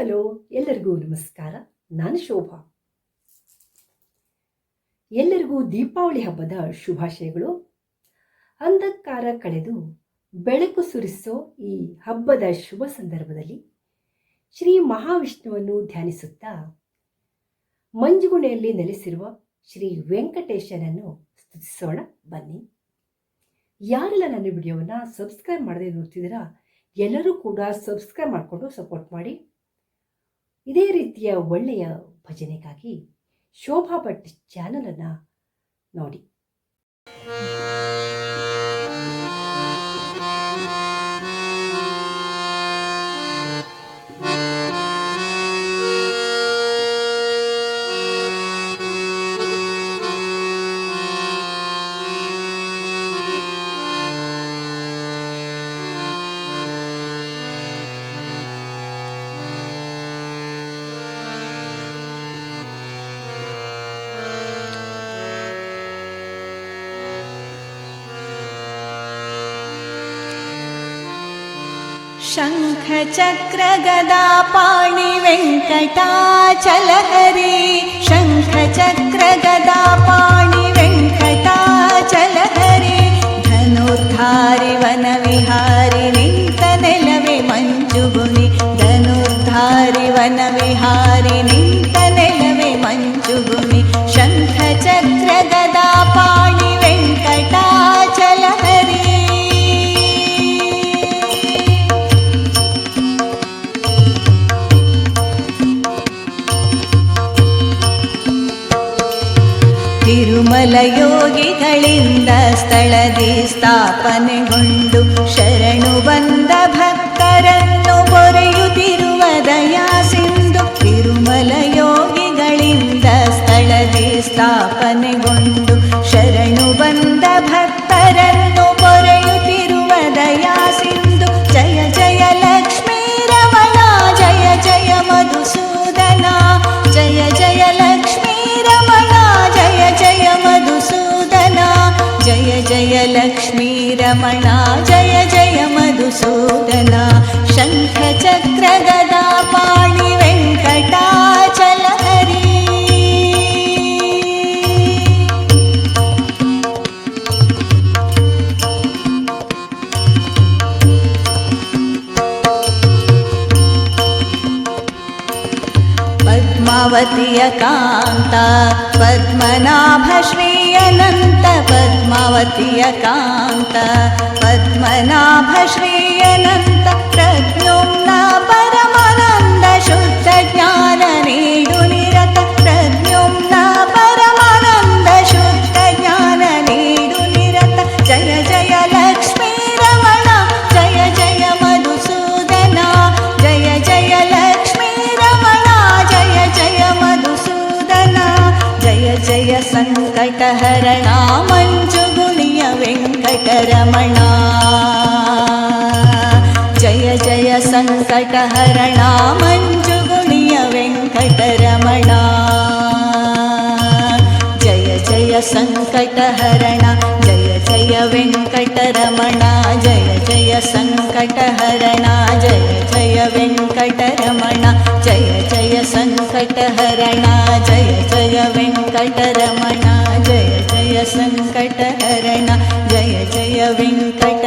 Hello, ಎಲ್ಲರಿಗೂ ನಮಸ್ಕಾರ. ನಾನು ಶೋಭಾ. ಎಲ್ಲರಿಗೂ ದೀಪಾವಳಿ ಹಬ್ಬದ ಶುಭಾಶಯಗಳು. ಅಂಧಕಾರ ಕಳೆದು ಬೆಳಕು ಸುರಿಸೋ ಈ ಹಬ್ಬದ ಶುಭ ಸಂದರ್ಭದಲ್ಲಿ ಶ್ರೀ ಮಹಾವಿಷ್ಣುವನ್ನು ಧ್ಯಾನಿಸುತ್ತಾ ಮಂಜುಗುಣೆಯಲ್ಲಿ ನೆಲೆಸಿರುವ ಶ್ರೀ ವೆಂಕಟೇಶನನ್ನು ಸ್ತುತಿಸೋಣ ಬನ್ನಿ. ಯಾರೆಲ್ಲ ನನ್ನ ವಿಡಿಯೋವನ್ನು ಸಬ್ಸ್ಕ್ರೈಬ್ ಮಾಡದೆ ನೋಡ್ತಿದ್ದೀರಾ, ಎಲ್ಲರೂ ಕೂಡ ಸಬ್ಸ್ಕ್ರೈಬ್ ಮಾಡಿಕೊಂಡು ಸಪೋರ್ಟ್ ಮಾಡಿ. ಇದೇ ರೀತಿಯ ಒಳ್ಳೆಯ ಭಜನೆಗಾಗಿ ಶೋಭಾ ಭಟ್ ಚಾನಲನ್ನು ನೋಡಿ. शंख चक्र गदा पाणि वेंकटाचलहरि, शंख चक्र गदा पाणि वेंकटाचलहरि, धनुर्धारि वन विहारि निंत नेलवे मंजुगुनि, धनुर्धारि वन विहारि निंत नेलवे मंजुगुनि, शंख चक्र गदा पाणि वेंकटाचलहरि. ತಿರುಮಲ ಯೋಗಿಗಳಿಂದ ಸ್ಥಳದಿ ಸ್ಥಾಪನೆಗೊಂಡು ಶರಣು ಬಂದ ಭಕ್ತರನ್ನು ಪೊರೆಯುತ್ತಿರುವ ದಯಾ ಸಿಂಧು. ತಿರುಮಲ ಯೋಗಿಗಳಿಂದ ಸ್ಥಳದಿ ಸ್ಥಾಪನೆಗೊಂಡು ಶರಣು ಬಂದ ಭಕ್ತರನ್ನು ಪೊರೆಯುತ್ತಿರುವ ದಯಾ ಸಿಂಧು. ಜಯ ಜಯ ಲಕ್ಷ್ಮೀ ರಮಣ, ಜಯ ಜಯ ಮಧುಸೂದನ, ಜಯ ಜಯ ಲಕ್ಷ್ಮೀ ರಮಣ, ಜಯ ಜಯ ಮಧುಸೂದನ, ಜಯ ಜಯ ಲಕ್ಷ್ಮೀ ರಮಣ, ಜಯ ಜಯ ಮಧುಸೂದನ. ಶಂಖ ಚಕ್ರ ಗದಾ ಪಾಣಿ ವೆಂಕಟಾಚಲಹರಿ. ಪದ್ಮಾವತಿಯ ಕಾಂತ ಪದ್ಮನಾಭ ಶ್ರೀ ಅನಂತ, ಪದ್ಮಾವತಿಯ ಕಾಂತ ಪದ್ಮನಾಭ ಶ್ರೀ ಅನಂತ, ಪ್ರದ್ಯುಮ್ನ ಪರಮಾನಂದ ಶುದ್ಧ ಜ್ಞಾನ ನೀಡು ನಿರತ, ಪ್ರದ್ಯುಮ್ನ ಪರಮಾನಂದ ಶುದ್ಧ ಜ್ಞಾನ ನೀಡು ನಿರತ. ಜಯ ಜಯ ಲಕ್ಷ್ಮೀ ರಮಣ, ಜಯ ಜಯ ಮಧುಸೂದನ, ಜಯ ಜಯ ಲಕ್ಷ್ಮೀ ರಮಣ, ಜಯ ಜಯ ಮಧುಸೂದನ, ಜಯ ಜಯ ಸಂಕಟಹರಣ ಮಂಜುಗುಣಿಯ ವೆಂಕಟರಮಣ, ಜಯ ಜಯ ಸಂಕಟಹರಣ ಮಂಜುಗುಣಿಯ ವೆಂಕಟರಮಣ, ಜಯ ಜಯ ಸಂಕಟಹರಣ, ಜಯ ಜಯ ವೆಂಕಟರಮಣ, ಜಯ ಜಯ ಸಂಕಟಹರಣ, ಜಯ ಜಯ ವೆಂಕಟರಮಣ, ಜಯ ಜಯ ಸಂಕಟಹರಣ, ಜಯ ಜಯ ವೆಂಕಟರಮಣ, ಜಯ ಜಯ ಸಂಕಟಹರಣ, ಜಯ ಜಯ ವೆಂಕಟ